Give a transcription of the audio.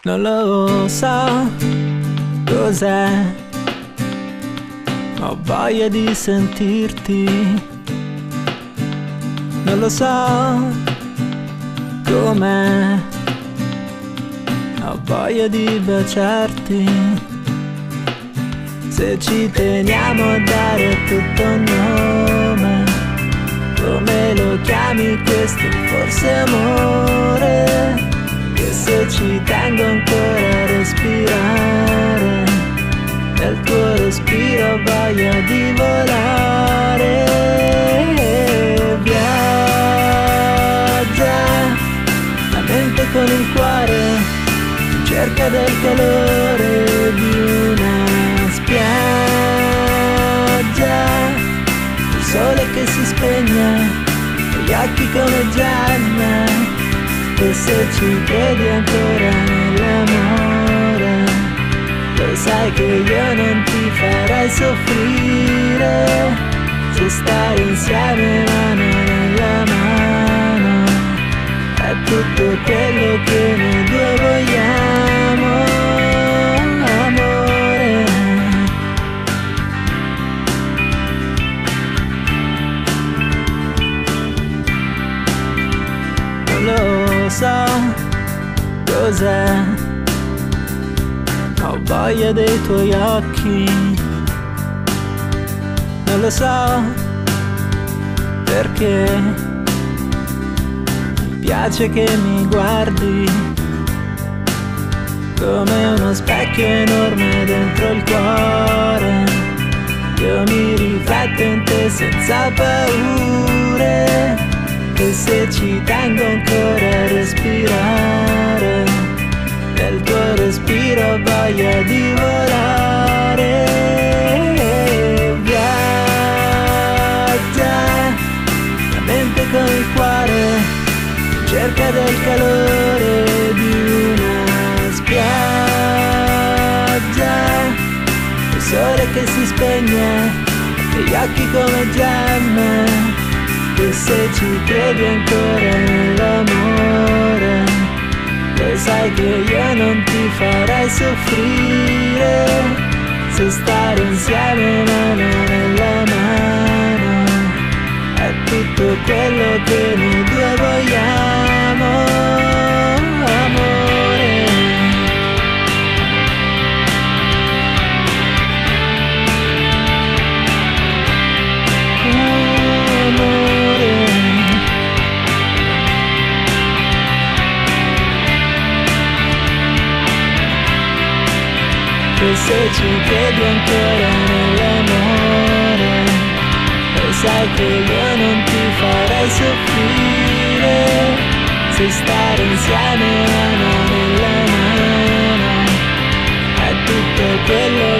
Non lo so cos'è, ho voglia di sentirti. Non lo so com'è, ho voglia di baciarti. Se ci teniamo a dare tutto un nome, come lo chiami questo? Forse amore. Che se ci tengo ancora a respirare, nel tuo respiro ho voglia di volare. Viaggia la mente con il cuore in cerca del calore di una spiaggia, il sole che si spegne, gli occhi come gemme. E se ci credi ancora nell'amore, lo sai che io non ti farei soffrire. Se stare insieme mano nella mano è tutto quello che noi due vogliamo, amore. Non lo so cos'è, ho voglia dei tuoi occhi. Non lo so perché mi piace che mi guardi come uno specchio enorme dentro il cuore. Io mi rifletto in te senza paure. E se ci tengo ancora a respirare, nel tuo respiro ho voglia di volare. Viaggia la mente con il cuore in cerca del calore di una spiaggia, il sole che si spegne e gli occhi come gemme. E se ci credi ancora nell'amore, lo sai che io non ti farei soffrire. Se stare insieme mano nella mano è tutto quello che noi due vogliamo, amore. E se ci credi ancora nell'amore, lo sai che io non ti farei soffrire. Se stare insieme mano nella mano è tutto quello